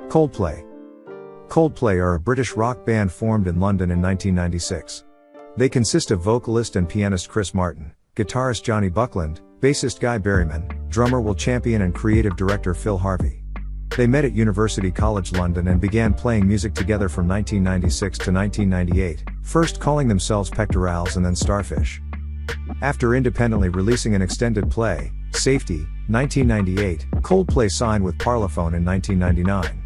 Coldplay. Coldplay are a British rock band formed in London in 1996. They consist of vocalist and pianist Chris Martin, guitarist Johnny Buckland, bassist Guy Berryman, drummer Will Champion and creative director Phil Harvey. They met at University College London and began playing music together from 1996 to 1998, first calling themselves Pectorals and then Starfish. After independently releasing an extended play, Safety, 1998, Coldplay signed with Parlophone in 1999.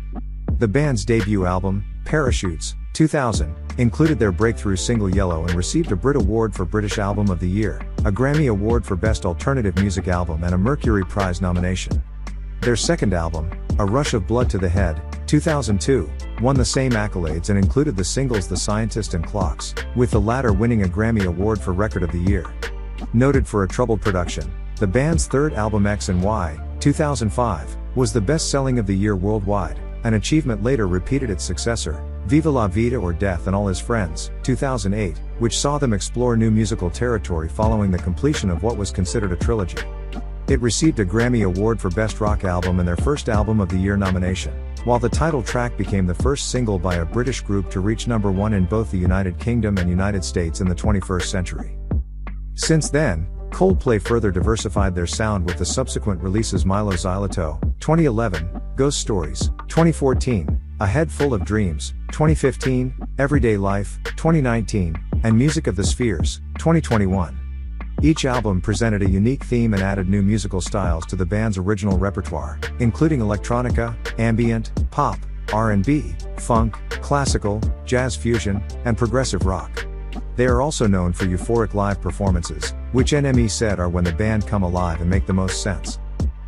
The band's debut album, Parachutes, 2000, included their breakthrough single Yellow and received a Brit Award for British Album of the Year, a Grammy Award for Best Alternative Music Album and a Mercury Prize nomination. Their second album, A Rush of Blood to the Head, 2002, won the same accolades and included the singles The Scientist and Clocks, with the latter winning a Grammy Award for Record of the Year. Noted for a troubled production, the band's third album X and Y, 2005, was the best-selling of the year worldwide, an achievement later repeated its successor, Viva la Vida or Death and All His Friends, 2008, which saw them explore new musical territory following the completion of what was considered a trilogy. It received a Grammy Award for Best Rock Album and their first Album of the Year nomination, while the title track became the first single by a British group to reach number 1 in both the United Kingdom and United States in the 21st century. Since then, Coldplay further diversified their sound with the subsequent releases Milo Xyloto, 2011, Ghost Stories, 2014, A Head Full of Dreams, 2015, Everyday Life, 2019, and Music of the Spheres, 2021. Each album presented a unique theme and added new musical styles to the band's original repertoire, including electronica, ambient, pop, R&B, funk, classical, jazz fusion, and progressive rock. They are also known for euphoric live performances, which NME said are when the band come alive and make the most sense.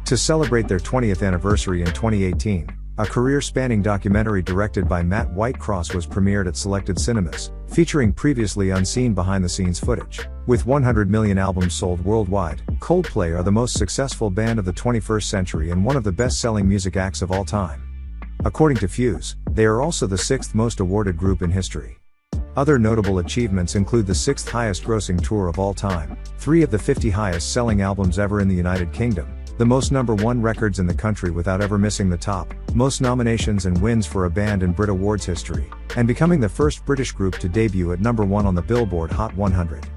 To celebrate their 20th anniversary in 2018, a career-spanning documentary directed by Matt Whitecross was premiered at selected cinemas, featuring previously unseen behind-the-scenes footage. With 100 million albums sold worldwide, Coldplay are the most successful band of the 21st century and one of the best-selling music acts of all time. According to Fuse, they are also the 6th most awarded group in history. Other notable achievements include the 6th highest grossing tour of all time, 3 of the 50 highest selling albums ever in the United Kingdom, the most number 1 records in the country without ever missing the top, most nominations and wins for a band in Brit Awards history, and becoming the first British group to debut at number 1 on the Billboard Hot 100.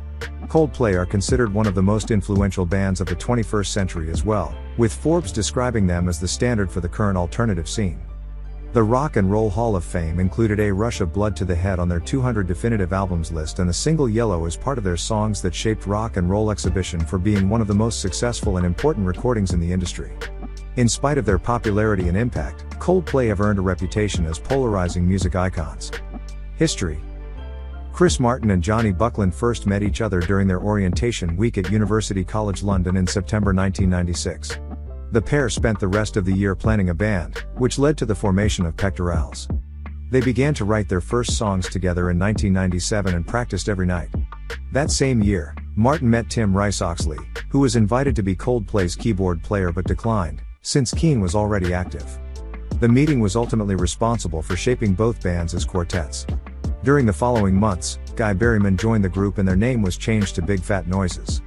Coldplay are considered one of the most influential bands of the 21st century as well, with Forbes describing them as the standard for the current alternative scene. The Rock and Roll Hall of Fame included A Rush of Blood to the Head on their 200 definitive albums list and the single Yellow as part of their Songs That Shaped Rock and Roll exhibition for being one of the most successful and important recordings in the industry. In spite of their popularity and impact, Coldplay have earned a reputation as polarizing music icons. History. Chris Martin and Johnny Buckland first met each other during their orientation week at University College London in September 1996. The pair spent the rest of the year planning a band, which led to the formation of Pectorals. They began to write their first songs together in 1997 and practiced every night. That same year, Martin met Tim Rice-Oxley, who was invited to be Coldplay's keyboard player but declined, since Keane was already active. The meeting was ultimately responsible for shaping both bands as quartets. During the following months, Guy Berryman joined the group and their name was changed to Big Fat Noises.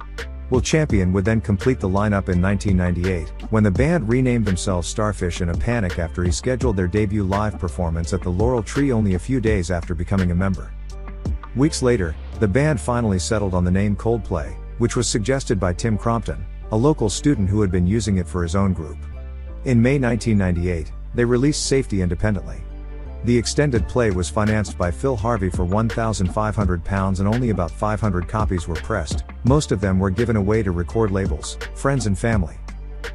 Will Champion would then complete the lineup in 1998, when the band renamed themselves Starfish in a panic after he scheduled their debut live performance at the Laurel Tree only a few days after becoming a member. Weeks later, the band finally settled on the name Coldplay, which was suggested by Tim Crompton, a local student who had been using it for his own group. In May 1998, they released Safety independently. The extended play was financed by Phil Harvey for £1,500 and only about 500 copies were pressed, most of them were given away to record labels, friends and family.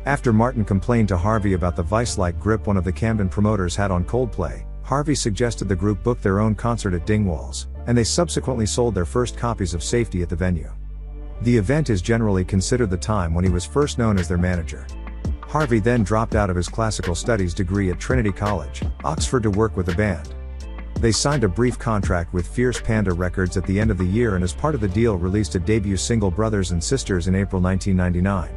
After Martin complained to Harvey about the vice-like grip one of the Camden promoters had on Coldplay, Harvey suggested the group book their own concert at Dingwalls, and they subsequently sold their first copies of Safety at the venue. The event is generally considered the time when he was first known as their manager. Harvey then dropped out of his classical studies degree at Trinity College, Oxford to work with the band. They signed a brief contract with Fierce Panda Records at the end of the year and as part of the deal released a debut single Brothers and Sisters in April 1999.